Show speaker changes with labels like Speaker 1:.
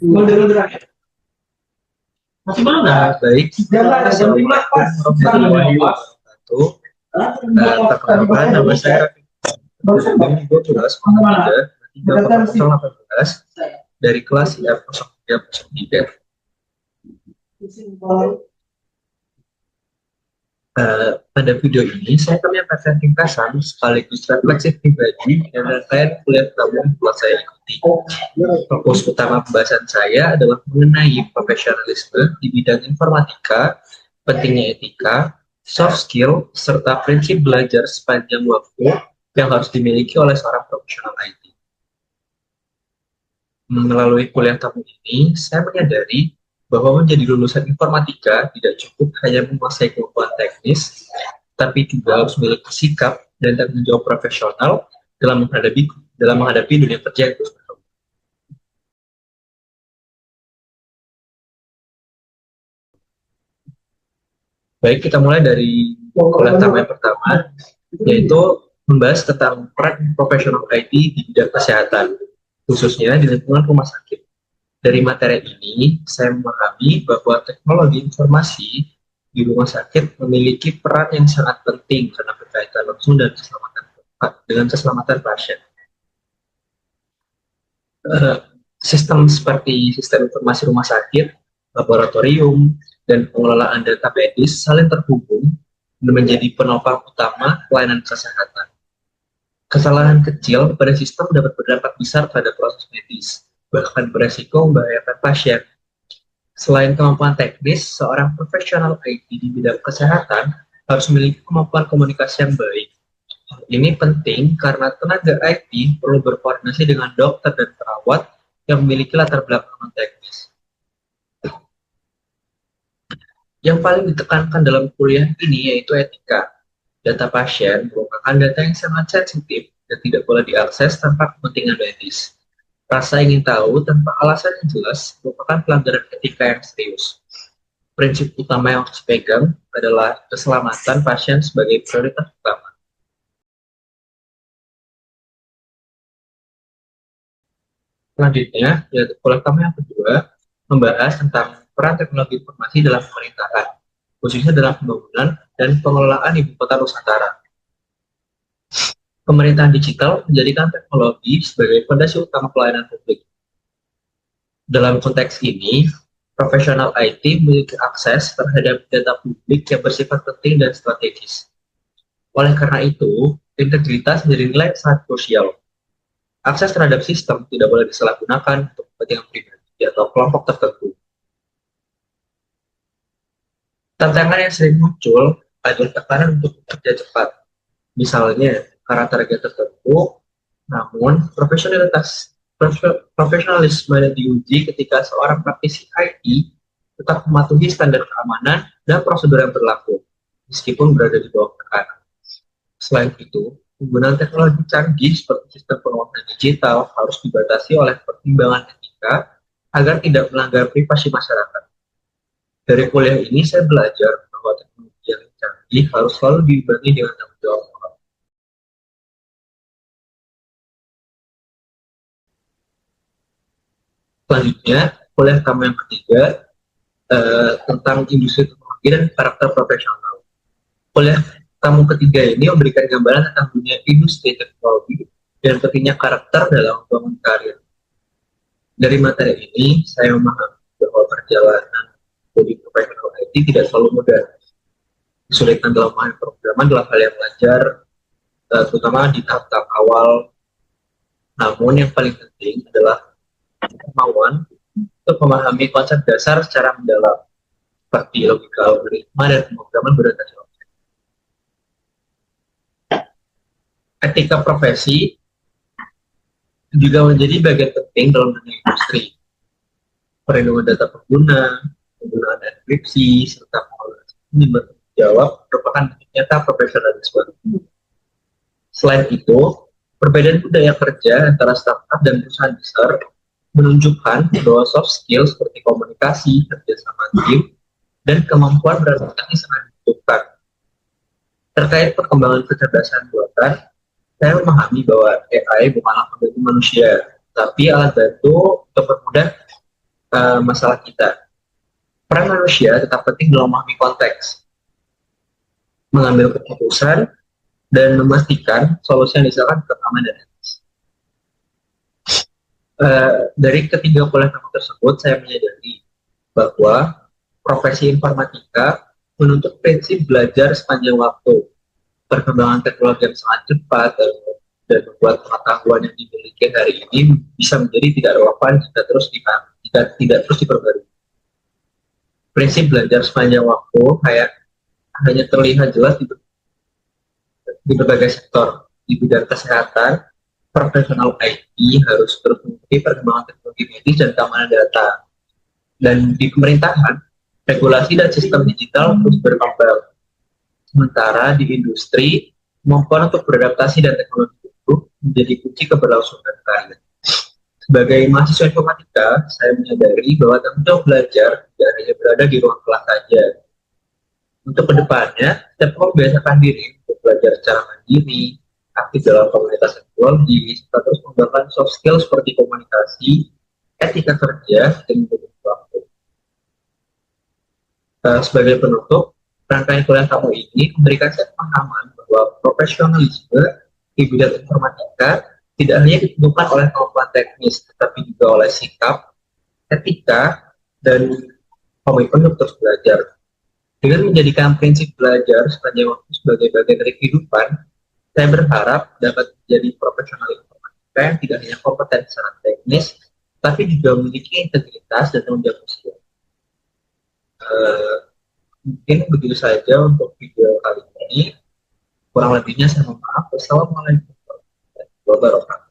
Speaker 1: Masih belum nggak?
Speaker 2: Baik. Assalamualaikum warahmatullahi wabarakatuh. Perkenalkan, nama saya Bang Ibu Tulas Komanda 318 dari kelas IF0303. Pada video ini saya akan menyampaikan ringkasan sekaligus refleksi pribadi dan rangkaian kuliah tamu yang telah saya ikuti. Fokus utama pembahasan saya adalah mengenai profesionalisme di bidang informatika, pentingnya etika, soft skill, serta prinsip belajar sepanjang waktu yang harus dimiliki oleh seorang profesional IT. Melalui kuliah tamu ini, saya menyadari bahwa menjadi lulusan informatika tidak cukup hanya menguasai kemampuan teknis, tapi juga harus memiliki sikap dan tanggung jawab profesional dalam menghadapi dunia kerja yang terus berkembang. Baik, kita mulai dari kuliah tamu yang pertama, yaitu membahas tentang peran profesional IT di bidang kesehatan, khususnya di lingkungan rumah sakit. Dari materi ini, saya memahami bahwa teknologi informasi di rumah sakit memiliki peran yang sangat penting karena berkaitan langsung dengan keselamatan pasien. Sistem seperti sistem informasi rumah sakit, laboratorium, dan pengelolaan data medis saling terhubung dan menjadi penopang utama pelayanan kesehatan. Kesalahan kecil pada sistem dapat berdampak besar pada proses medis, bahkan beresiko membahayakan pasien. Selain kemampuan teknis, seorang profesional IT di bidang kesehatan harus memiliki kemampuan komunikasi yang baik. Ini penting karena tenaga IT perlu berkoordinasi dengan dokter dan perawat yang memiliki latar belakang non-teknis. Yang paling ditekankan dalam kuliah ini yaitu etika. Data pasien merupakan data yang sangat sensitif dan tidak boleh diakses tanpa kepentingan medis. Rasa ingin tahu tanpa alasan yang jelas merupakan pelanggaran etika yang serius. Prinsip utama yang harus dipegang adalah keselamatan pasien sebagai prioritas utama. Selanjutnya, yaitu kuliah tamu yang kedua, membahas tentang peran teknologi informasi dalam pemerintahan, khususnya dalam pembangunan dan pengelolaan ibu kota Nusantara. Pemerintahan digital menjadikan teknologi sebagai fondasi utama pelayanan publik. Dalam konteks ini, profesional IT memiliki akses terhadap data publik yang bersifat penting dan strategis. Oleh karena itu, integritas menjadi nilai yang sangat krusial. Akses terhadap sistem tidak boleh disalahgunakan untuk kepentingan pribadi atau kelompok tertentu. Tantangan yang sering muncul adalah tekanan untuk bekerja cepat. Misalnya, karena target tertentu, namun profesionalisme diuji ketika seorang praktisi IT tetap mematuhi standar keamanan dan prosedur yang berlaku, meskipun berada di bawah tekanan. Selain itu, penggunaan teknologi canggih seperti sistem pengawasan digital harus dibatasi oleh pertimbangan etika agar tidak melanggar privasi masyarakat. Dari kuliah ini, saya belajar bahwa teknologi yang canggih harus selalu diimbangi dengan tanggung jawab. Selanjutnya, kuliah tamu yang ketiga tentang industri teknologi dan karakter profesional. Kuliah tamu ketiga ini memberikan gambaran tentang dunia industri teknologi dan pentingnya karakter dalam membangun karir. Dari materi ini, saya memahami bahwa perjalanan jadi profesional IT tidak selalu mudah. Kesulitan dalam memahami programan adalah hal yang wajar, terutama di tahap-tahap awal. Namun yang paling penting adalah kemauan untuk memahami konsep dasar secara mendalam, seperti logika algoritma dan pemrograman berorientasi objek. Etika profesi juga menjadi bagian penting dalam dunia industri. Perlindungan data pengguna, penggunaan enkripsi, serta pengelolaan bertanggung jawab merupakan nyata profesionalisme. Selain itu, perbedaan budaya kerja antara startup dan perusahaan besar menunjukkan bahwa soft skill seperti komunikasi, kerjasama tim, dan kemampuan beradaptasi sangat dibutuhkan. Terkait perkembangan kecerdasan buatan, saya memahami bahwa AI bukanlah pengganti manusia, tapi alat bantu untuk mempermudah masalah kita. Peran manusia tetap penting dalam memahami konteks, mengambil keputusan, dan memastikan solusi yang disarankan tetap aman dan etis. Dari ketiga pola tersebut, saya menyadari bahwa profesi informatika menuntut prinsip belajar sepanjang waktu. Perkembangan teknologi yang sangat cepat dan membuat pengetahuan yang dimiliki hari ini bisa menjadi tidak relevan jika tidak terus diperbarui. Prinsip belajar sepanjang waktu hanya terlihat jelas di berbagai sektor. Di bidang kesehatan, profesional IT harus terus mengikuti perkembangan teknologi medis dan keamanan data. Dan di pemerintahan, regulasi dan sistem digital terus berkembang. Sementara di industri, kemampuan untuk beradaptasi dan teknologi itu menjadi kunci keberlangsungan karir. Sebagai mahasiswa informatika, saya menyadari bahwa tanggung jawab belajar tidak hanya berada di ruang kelas saja. Untuk kedepannya, setiap orang membiasakan diri untuk belajar secara mandiri, aktif dalam komunitas teknologi, serta terus mengembangkan soft skill seperti komunikasi, etika kerja, dan manajemen waktu. Sebagai penutup, rangkaian kuliah kamu ini memberikan saya pemahaman bahwa profesionalisme di bidang informatika tidak hanya ditentukan oleh kemampuan teknis, tetapi juga oleh sikap, etika, dan komitmen untuk terus belajar. Dengan menjadikan prinsip belajar sepanjang waktu sebagai bagian dari kehidupan, saya berharap dapat menjadi profesional informatika yang tidak hanya kompeten secara teknis, tapi juga memiliki integritas dan tanggung jawab sosial. Mungkin begitu saja untuk video kali ini. Kurang lebihnya saya mohon maaf. Wassalamualaikum warahmatullahi wabarakatuh.